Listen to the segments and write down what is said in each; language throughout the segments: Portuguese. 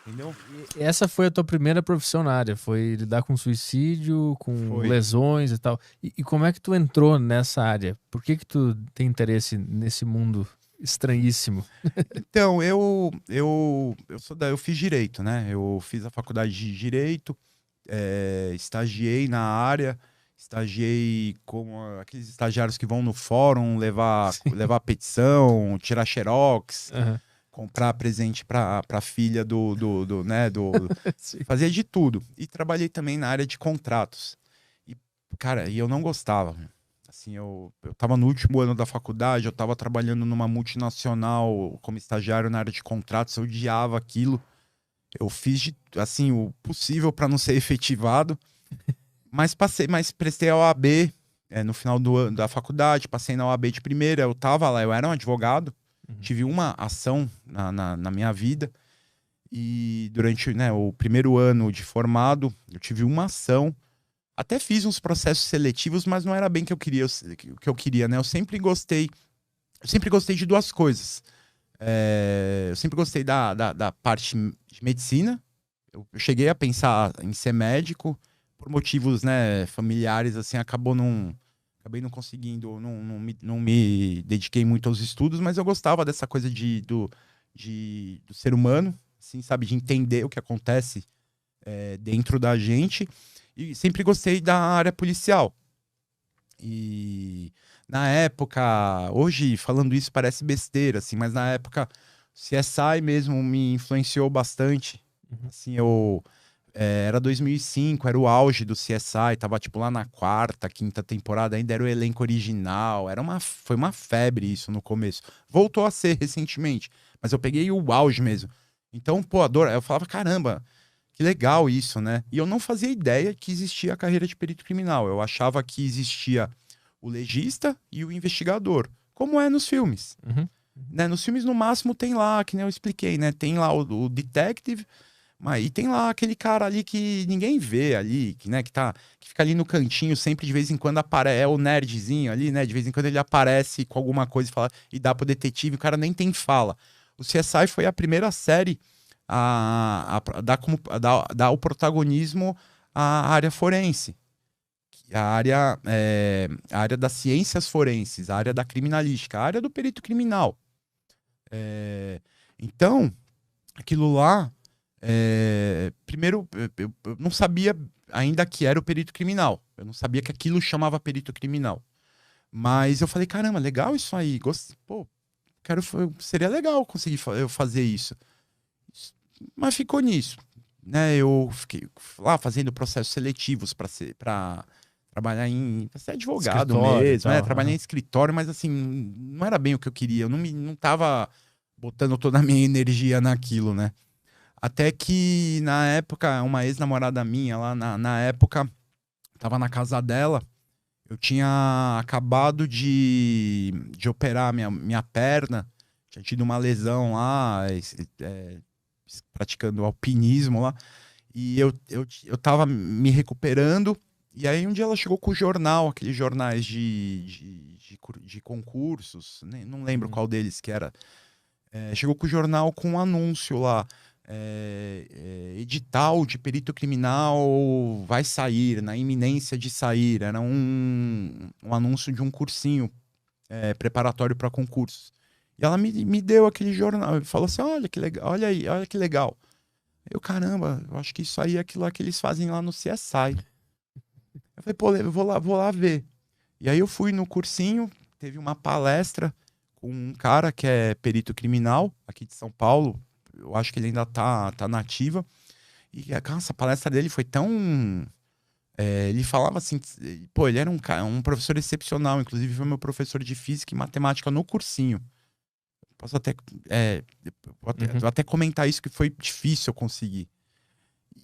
entendeu? E essa foi a tua primeira profissão na área? Foi lidar com suicídio, com Foi. lesões e tal? E como é que tu entrou nessa área? Por que que tu tem interesse nesse mundo estranhíssimo? Então, eu fiz direito, né? Eu fiz a faculdade de direito, estagiei na área, estagiei com aqueles estagiários que vão no fórum levar petição, tirar xerox, Aham. comprar presente para filha né, Sim. fazia de tudo. E trabalhei também na área de contratos. E, cara, eu não gostava. Assim, eu tava no último ano da faculdade, eu tava trabalhando numa multinacional como estagiário na área de contratos, eu odiava aquilo. Eu fiz assim, o possível para não ser efetivado, mas prestei a OAB, no final do ano da faculdade, passei na OAB de primeira, eu tava lá, eu era um advogado, Uhum. tive uma ação na minha vida, e durante, né, o primeiro ano de formado, eu tive uma ação. Até fiz uns processos seletivos, mas não era bem o que eu queria, né? Eu sempre gostei de duas coisas. Eu sempre gostei da parte de medicina. Eu cheguei a pensar em ser médico, por motivos, né, familiares, assim, acabei não conseguindo, não me dediquei muito aos estudos, mas eu gostava dessa coisa do ser humano, assim, sabe, de entender o que acontece dentro da gente. E sempre gostei da área policial. E na época, hoje falando isso parece besteira, assim, mas na época CSI mesmo me influenciou bastante. Uhum. Assim, era 2005, era o auge do CSI, tava tipo lá na quarta, quinta temporada, ainda era o elenco original, foi uma febre isso no começo. Voltou a ser recentemente, mas eu peguei o auge mesmo. Então, pô, eu falava, caramba, que legal isso, né? E eu não fazia ideia que existia a carreira de perito criminal. Eu achava que existia o legista e o investigador, como é nos filmes. Uhum. Né? Nos filmes, no máximo, tem lá, que nem eu expliquei, né? Tem lá o detective, mas e tem lá aquele cara ali que ninguém vê ali, né? Que fica ali no cantinho, sempre de vez em quando aparece, é o nerdzinho ali, né? De vez em quando ele aparece com alguma coisa e dá pro detetive, o cara nem tem fala. O CSI foi a primeira série a dar o protagonismo à área forense, a área das ciências forenses, a área da criminalística, a área do perito criminal. É, então, aquilo lá, primeiro, eu não sabia ainda que era o perito criminal. Eu não sabia que aquilo chamava perito criminal. Mas eu falei, caramba, legal isso aí. Pô, seria legal conseguir eu fazer isso. Mas ficou nisso, né? Eu fiquei lá fazendo processos seletivos para trabalhar pra ser advogado Escritório e mesmo, tal. trabalhar em Aham. escritório, mas assim, não era bem o que eu queria. Eu não tava botando toda a minha energia naquilo, né? Até que na época, uma ex-namorada minha lá na época, tava na casa dela. Eu tinha acabado de operar minha perna, tinha tido uma lesão lá, praticando alpinismo lá. E eu tava me recuperando. E aí um dia ela chegou com o jornal, aqueles jornais de concursos, não lembro Uhum. qual deles que era. Chegou com o jornal com um anúncio lá. Edital de perito criminal vai sair, na iminência de sair. Era um anúncio de um cursinho preparatório para concursos. E ela me deu aquele jornal e falou assim: olha que legal, olha aí, olha que legal. Eu, caramba, eu acho que isso aí é aquilo lá que eles fazem lá no CSI. Eu falei, pô, eu vou lá ver. E aí eu fui no cursinho, teve uma palestra com um cara que é perito criminal aqui de São Paulo. Eu acho que ele ainda tá na ativa. E essa palestra dele foi tão. Ele falava assim, pô, ele era um professor excepcional, inclusive foi meu professor de física e matemática no cursinho. Posso até, é, Uhum. vou até comentar isso que foi difícil eu conseguir.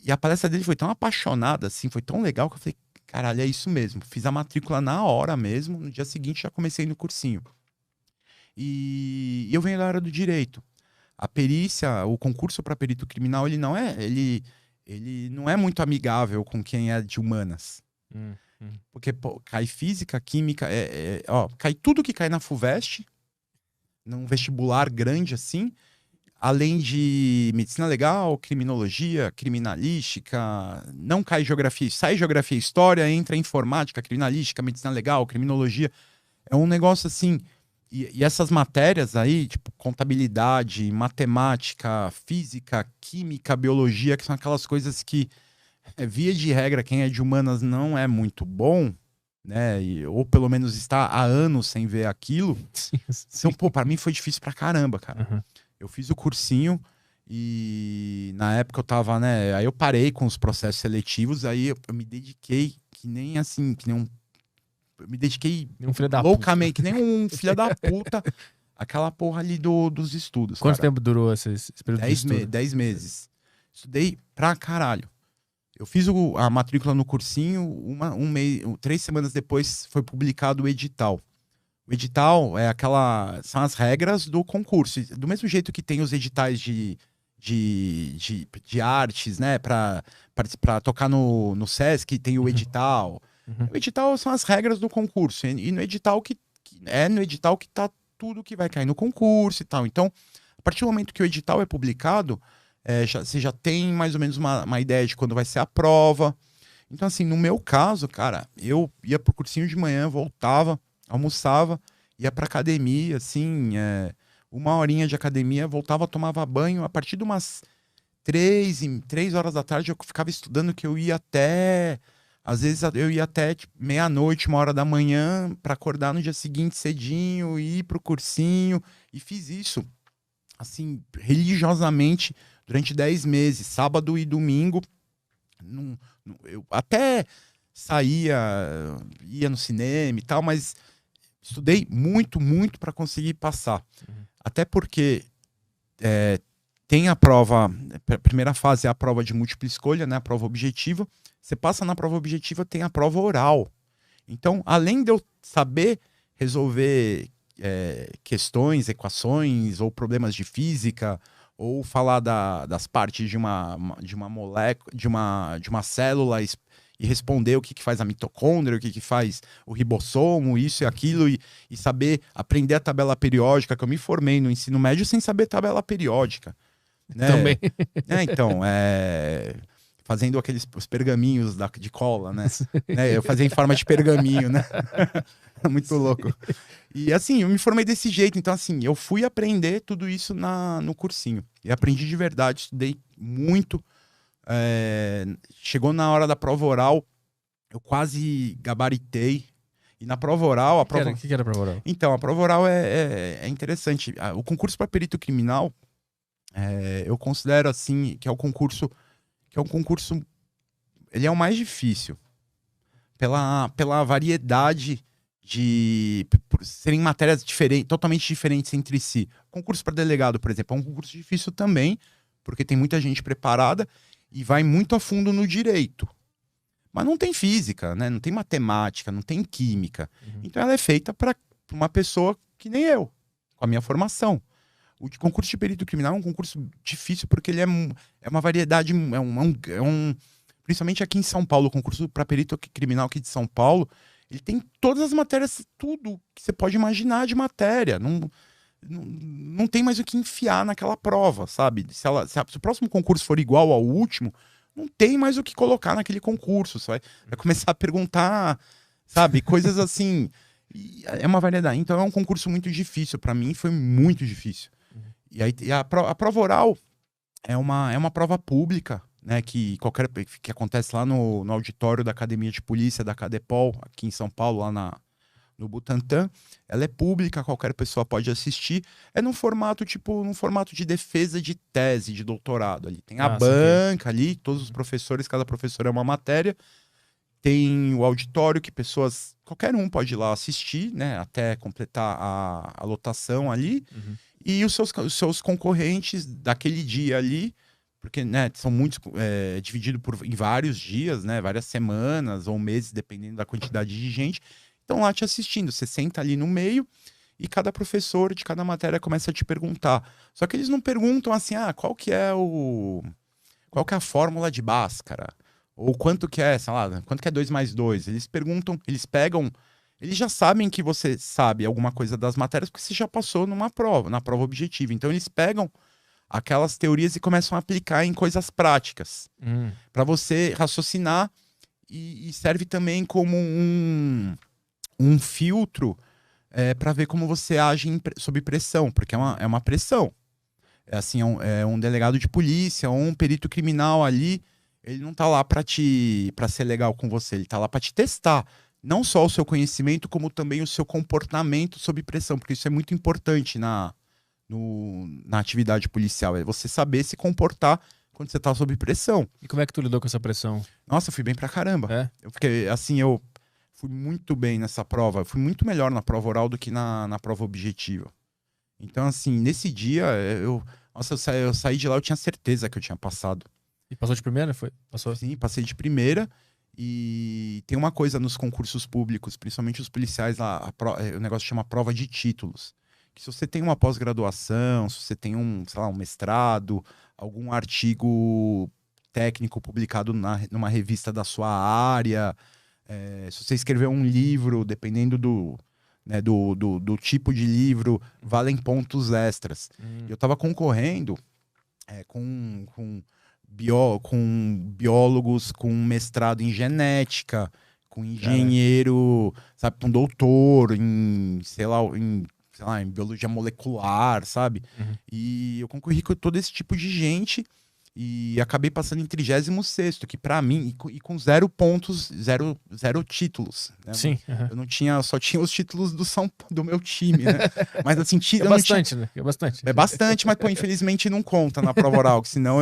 E a palestra dele foi tão apaixonada, assim, foi tão legal que eu falei, caralho, é isso mesmo. Fiz a matrícula na hora mesmo, no dia seguinte já comecei no cursinho. E eu venho da área do direito. A perícia, o concurso para perito criminal, ele não é muito amigável com quem é de humanas. Uhum. Porque, pô, cai física, química, cai tudo que cai na FUVEST, num vestibular grande assim. além de medicina legal, criminologia, criminalística, não cai geografia, sai geografia e história, entra informática, criminalística, medicina legal, criminologia. É um negócio assim. E essas matérias aí, tipo contabilidade, matemática, física, química, biologia, que são aquelas coisas que, via de regra, quem é de humanas não é muito bom, né? Ou pelo menos está há anos sem ver aquilo. Sim, Então, pô, pra mim foi difícil pra caramba, cara. Uhum. Eu fiz o cursinho e na época eu tava, né? Aí eu parei com os processos seletivos, aí eu me dediquei que nem assim, que nem um. Eu me dediquei Um filho da loucamente, que nem um filho da puta, aquela porra ali dos estudos, Quanto cara. tempo durou esse período de estudo? 10 meses. Estudei pra caralho. Eu fiz a matrícula no cursinho, um mês, 3 semanas depois foi publicado o edital. O edital são as regras do concurso. Do mesmo jeito que tem os editais de artes, né? Pra tocar no Sesc, tem o edital. Uhum. O edital são as regras do concurso. E no edital no edital que tá tudo que vai cair no concurso e tal. Então, a partir do momento que o edital é publicado, você já tem mais ou menos uma ideia de quando vai ser a prova. Então, assim, no meu caso, cara, eu ia pro cursinho de manhã, voltava, almoçava, ia pra academia, assim, 1 horinha de academia, voltava, tomava banho. A partir de umas 3 horas da tarde, eu ficava estudando, que eu ia até... Às vezes eu ia até tipo, meia-noite, 1 hora da manhã, pra acordar no dia seguinte cedinho, ir pro cursinho. E fiz isso, assim, religiosamente, durante 10 meses, sábado e domingo. Eu até saía, ia no cinema e tal, mas estudei muito, muito para conseguir passar. Uhum. Até porque tem a prova, a primeira fase é a prova de múltipla escolha, né, a prova objetiva. Você passa na prova objetiva, tem a prova oral. Então, além de eu saber resolver questões, equações ou problemas de física, ou falar das partes de uma molécula, de uma célula e responder o que faz a mitocôndria, o que faz o ribossomo, isso e aquilo, e saber aprender a tabela periódica, que eu me formei no ensino médio sem saber tabela periódica. Né? Também. Então, fazendo os pergaminhos de cola, né? Eu fazia em forma de pergaminho, né? Muito louco. E assim, eu me formei desse jeito. Então, assim, eu fui aprender tudo isso no cursinho. E aprendi de verdade, estudei muito. Chegou na hora da prova oral, eu quase gabaritei. E na prova oral... O que era a prova oral? Então, a prova oral é interessante. O concurso para perito criminal, eu considero, assim, que é um concurso... Ele é o mais difícil. Pela variedade por serem matérias totalmente diferentes entre si. Concurso para delegado, por exemplo, é um concurso difícil também, porque tem muita gente preparada e vai muito a fundo no direito. Mas não tem física, né? Não tem matemática, não tem química. Uhum. Então ela é feita para uma pessoa que nem eu, com a minha formação. O concurso de perito criminal é um concurso difícil porque ele é uma variedade, principalmente aqui em São Paulo, o concurso para perito criminal aqui de São Paulo, ele tem todas as matérias, tudo que você pode imaginar de matéria. Não tem mais o que enfiar naquela prova, sabe? Se o próximo concurso for igual ao último, não tem mais o que colocar naquele concurso. Vai começar a perguntar, sabe? Coisas assim. É uma variedade. Então é um concurso muito difícil. Para mim foi muito difícil. E aí a prova oral é uma prova pública, né, que acontece lá no auditório da Academia de Polícia da Cadepol, aqui em São Paulo, lá no Butantã. Ela é pública, qualquer pessoa pode assistir. É num formato de defesa de tese, de doutorado ali. Tem a banca ali, todos os professores, cada professor é uma matéria. Tem o auditório que qualquer um pode ir lá assistir, né, até completar a lotação ali. Uhum. E os seus concorrentes daquele dia ali, porque, né, são muitos, dividido em vários dias, né, várias semanas ou meses, dependendo da quantidade de gente, estão lá te assistindo. Você senta ali no meio e cada professor de cada matéria começa a te perguntar. Só que eles não perguntam assim, qual que é a fórmula de Bhaskara? Ou quanto que é, sei lá, quanto que é 2 mais 2? Eles perguntam, eles já sabem que você sabe alguma coisa das matérias porque você já passou na prova objetiva. Então eles pegam aquelas teorias e começam a aplicar em coisas práticas, para você raciocinar, e serve também como um filtro para ver como você age sob pressão, porque é uma pressão. É assim, é um delegado de polícia ou um perito criminal ali, ele não tá lá para ser legal com você, ele tá lá para te testar. Não só o seu conhecimento, como também o seu comportamento sob pressão, porque isso é muito importante na atividade policial. É você saber se comportar quando você tá sob pressão. E como é que tu lidou com essa pressão? Nossa, eu fui bem pra caramba. É? Eu fiquei, assim, eu fui muito bem nessa prova. Eu fui muito melhor na prova oral do que na prova objetiva. Então, assim, nesse dia, nossa, eu saí de lá, eu tinha certeza que eu tinha passado. E passou de primeira? Passou? Sim, passei de primeira. E tem uma coisa nos concursos públicos, principalmente os policiais, lá, o negócio chama prova de títulos. Que se você tem uma pós-graduação, se você tem sei lá, um mestrado, algum artigo técnico publicado numa revista da sua área, se você escrever um livro, dependendo do tipo de livro, valem pontos extras. Eu estava concorrendo com biólogos com mestrado em genética, com engenheiro, sabe, com doutor em, sei lá, em biologia molecular, sabe? E eu concorri com todo esse tipo de gente e acabei passando em 36º, que pra mim, e com 0 pontos, zero títulos. Né? Sim. Eu não tinha, só tinha os títulos do meu time, né? Mas assim, é bastante, né? É bastante. É bastante, mas pô, infelizmente não conta na prova oral, que senão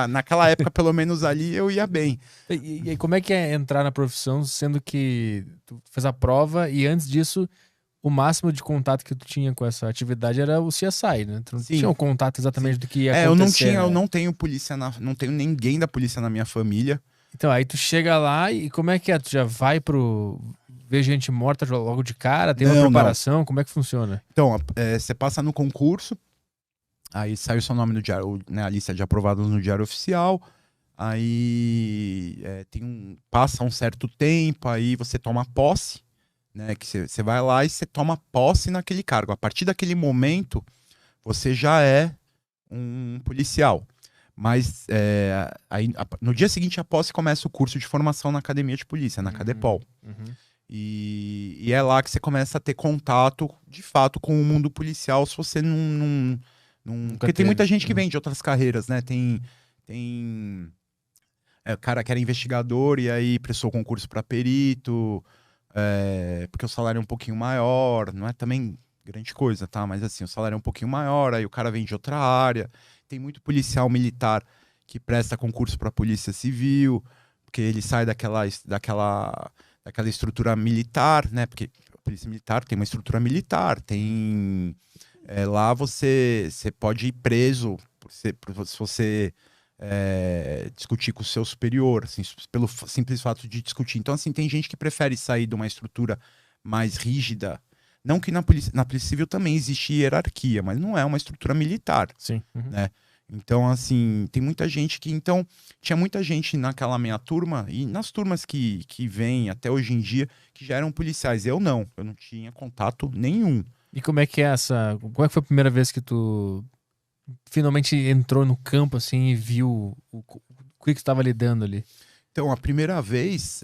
naquela época, pelo menos ali, eu ia bem. E como é que é entrar na profissão, sendo que tu fez a prova e antes disso, o máximo de contato que tu tinha com essa atividade era o CSI, né? Tu não tinha o contato exatamente do que ia acontecer. Eu não tenho polícia, não tenho ninguém da polícia na minha família. Então, aí tu chega lá e como é que é? Tu já vai ver gente morta logo de cara? Tem uma preparação? Não. Como é que funciona? Então, você passa no concurso, aí sai o seu nome no diário, né, a lista de aprovados no Diário Oficial, aí passa um certo tempo, aí você toma posse, né, que você vai lá e você toma posse naquele cargo. A partir daquele momento, você já é um policial. Mas aí, no dia seguinte à posse começa o curso de formação na Academia de Polícia, na Cadepol. E é lá que você começa a ter contato, de fato, com o mundo policial, se você não porque tem muita gente que vem de outras carreiras, né? Tem cara que era investigador e aí prestou concurso para perito, porque o salário é um pouquinho maior, não é também grande coisa, tá? Mas assim, o salário é um pouquinho maior, aí o cara vem de outra área. Tem muito policial militar que presta concurso para Polícia Civil, porque ele sai daquela estrutura militar, né? Porque a Polícia Militar tem uma estrutura militar, tem... lá você pode ir preso se você discutir com o seu superior, assim, pelo simples fato de discutir. Então, assim, tem gente que prefere sair de uma estrutura mais rígida. Não que na Polícia Civil também existe hierarquia, mas não é uma estrutura militar. Sim. Né? Então, assim, tem muita gente que... Então, tinha muita gente naquela minha turma, e nas turmas que vêm até hoje em dia, que já eram policiais. Eu não tinha contato nenhum. E como é que como é que foi a primeira vez que tu finalmente entrou no campo, assim, e viu o que tu estava lidando ali? Então, a primeira vez,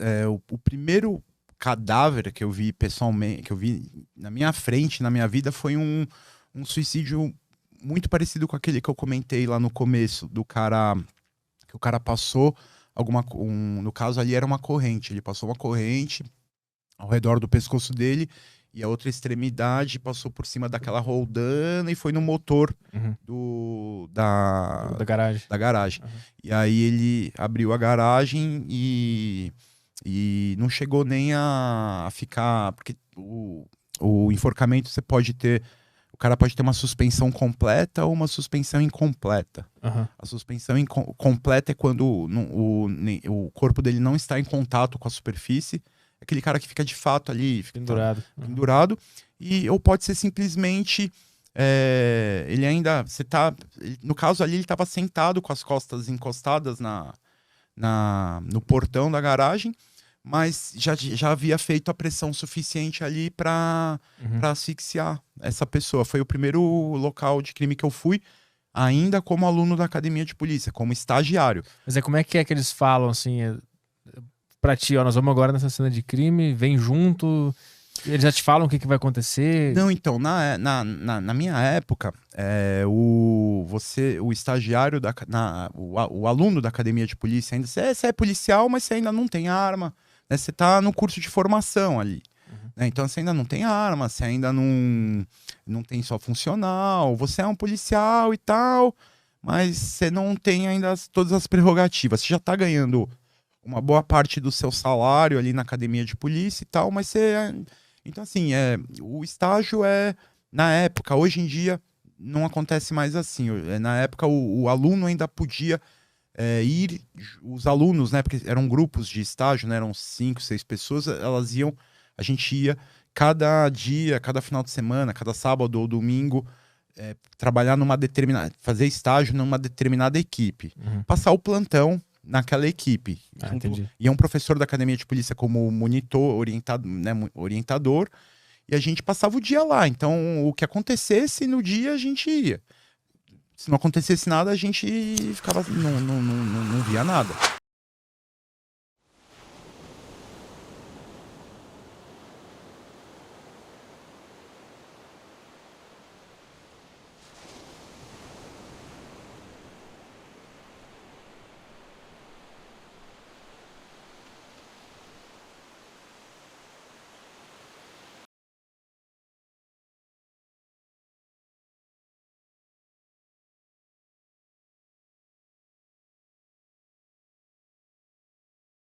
o primeiro cadáver que eu vi pessoalmente, que eu vi na minha frente, na minha vida, foi um suicídio muito parecido com aquele que eu comentei lá no começo, do cara, que o cara passou no caso ali era uma corrente, ele passou uma corrente ao redor do pescoço dele e a outra extremidade passou por cima daquela roldana e foi no motor da garagem. E aí ele abriu a garagem e não chegou nem a ficar, porque o enforcamento o cara pode ter uma suspensão completa ou uma suspensão incompleta. A suspensão completa é quando o corpo dele não está em contato com a superfície. Aquele cara que fica de fato ali, fica pendurado. Ou pode ser simplesmente ele ainda, no caso ali ele estava sentado com as costas encostadas no portão da garagem, mas já havia feito a pressão suficiente ali para asfixiar essa pessoa. Foi o primeiro local de crime que eu fui. ainda como aluno da academia de polícia, como estagiário. Mas como é que eles falam, assim, pra ti, ó, nós vamos agora nessa cena de crime, vem junto, eles já te falam o que vai acontecer? Não, então, na minha época, o estagiário, o aluno da academia de polícia, ainda você é policial, mas você ainda não tem arma, né? Você tá no curso de formação ali. Né? Então você ainda não tem arma, você ainda não tem só funcional, você é um policial e tal, mas você não tem ainda todas as prerrogativas. Você já tá ganhando uma boa parte do seu salário ali na academia de polícia e tal, mas você... Então, assim, o estágio na época, hoje em dia, não acontece mais assim. Na época, o aluno ainda podia ir, os alunos, né, porque eram grupos de estágio, né, eram 5, 6 pessoas, a gente ia cada dia, cada final de semana, cada sábado ou domingo, trabalhar fazer estágio numa determinada equipe. Passar o plantão naquela equipe. E um professor da academia de polícia como monitor, orientador, e a gente passava o dia lá. Então, o que acontecesse no dia, a gente ia. Se não acontecesse nada, a gente ficava, não via nada.